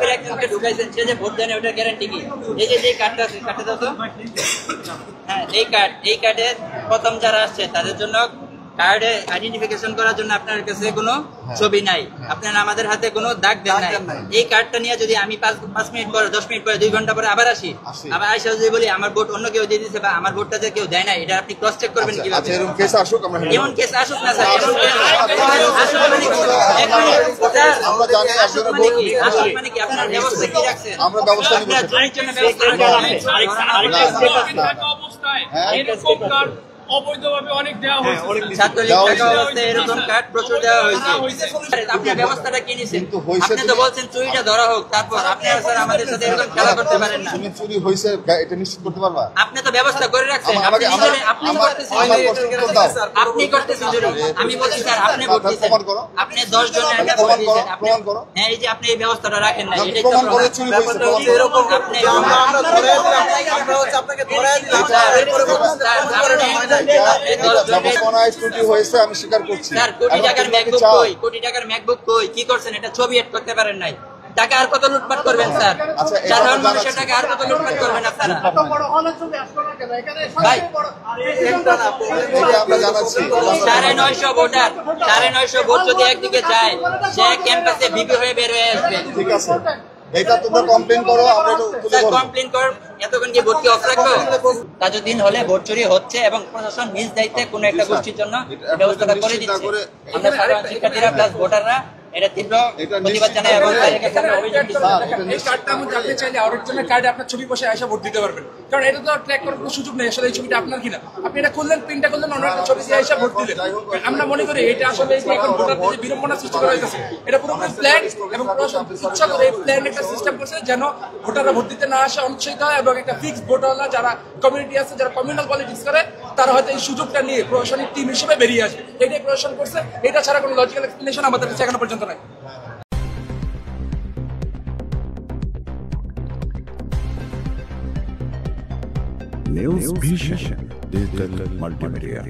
করে একজনকে ঢুকাইছেন, সে যে ভোট দেয় না ওটার গ্যারান্টি কি? এই যে কার্ডটা আছে, কার্ডটা দাও তো। হ্যাঁ, এই কার্ডে প্রথম যারা আসছে তাদের জন্য কার্ডে আইডেন্টিফিকেশন করার জন্য আপনার কাছে কোনো ছবি নাই, আপনারা আমাদের হাতে কোনো দাগ দেন নাই। এই কার্ডটা নিয়ে যদি আমি 5 মিনিট পরে, 10 মিনিট পরে, 2 ঘন্টা পরে আবার আসি, আবার আইসা যদি বলি আমার ভোট অন্য কেউ দিয়ে দিয়েছে বা আমার ভোটটা যে কেউ দেয় না, এটা আপনি ক্রস চেক করবেন কিভাবে? আচ্ছা, এরকম কেস আসুক, এমন কেস আসুক না স্যার, আমরা জানি একজনের ভোট মানে কি আপনার ব্যবস্থা কি রাখছেন? আমরা ব্যবস্থা নিব, আপনার জন্য ব্যবস্থা রাখেন। অবৈধভাবে অনেক দেওয়া হয়েছে, ছাত্রলীগ থাকা অবস্থায় এরকম কার্ড প্রচুর দেওয়া হয়েছে। আপনার ব্যবস্থাটা কি নিছেন? আপনি তো বলছেন চুরিটা ধরা হোক, তারপর আপনারা স্যার আমাদের সাথে এরকম খেলা করতে পারেন না। চুরি হয়েছে এটা নিশ্চিত করতে পারবা? আপনি তো ব্যবস্থা করে রাখছেন, আপনি করতেছেন চুরি। আমি বলছি স্যার আপনি ভোট দিয়েছেন, আপনি 10 জনের একটা ভোট দিয়েছেন, হ্যাঁ, এই যে আপনি এই ব্যবস্থাটা রাখেন না, এটাই তো প্রমাণ করে চুরি হয়েছে, এরকম আপনি আপনাকে ধরে দিলাম আমি স্বীকার করছি। স্যার কোটি টাকার ম্যাকবুক কই, কি করছেন? এটা ছবি এড করতে পারেন নাই। টাকা আর কত লুটপাট করবেন স্যার? সাধারণ মানুষের টাকা আর কত লুটপাট করবেন আপনারা? ভাই 950 ভোটার, 950 ভোট যদি একদিকে যায়, সে ক্যাম্পাসে ভিপি হয়ে বের হয়ে আসবে। ঠিক আছে, এটা তোমরা কমপ্লেইন করো, আমরা এটা তুলে ধরব। কমপ্লেইন কর, এতক্ষণ কি ভোট কি অফ রাখবো? তাজউদ্দিন হলে ভোট চুরি হচ্ছে এবং প্রশাসন নিজ দায়িত্বে কোনো একটা গোষ্ঠীর জন্য ব্যবস্থাটা করে দিচ্ছে। আমরা সাধারণ শিক্ষার্থীরা প্লাস ভোটাররা এটা তীব্র প্রতিবাদ জানাই এবং অভিযোগ দিচ্ছি। এই কার্ডটা আমি জানতে চাইলে অরিজিনাল কার্ডে আপনার ছবি বসে এসে ভোট দিতে পারবেন, কারণ এটা তো ট্র্যাক করার কোনো সুযোগ নেই আসলে এই ছবিটা আপনার কিনা। আপনি এটা করলেন, প্রিন্টটা করলেন, অন্য একটা ছবি দিয়ে এসে ভোট দিলেন। আমরা মনে করি এটা আসলে এখন ভোটারদের যে বিড়ম্বনা সৃষ্টি করা হয়েছে, এটা পুরোপুরি প্ল্যান এবং প্রশাসন ইচ্ছা করে এই প্ল্যান একটা সিস্টেম করছে যেন ভোটাররা ভোট দিতে না আসে, অনুৎসাহিত হয় এবং একটা ফিক্সড ভোটাররা যারা কমিউনিটি আছে, যারা কমিউনাল পলিটিক্স করে, তারা হয়তো এই সুযোগটা নিয়ে প্রশাসনিক টিম হিসেবে বেরিয়ে আসবে। এটাই প্রশাসন করছে, এটা ছাড়া কোনো লজিক্যাল এক্সপ্লেনেশন আমাদের কাছে এখনো পর্যন্ত নাই। News Vision Digital Multimedia.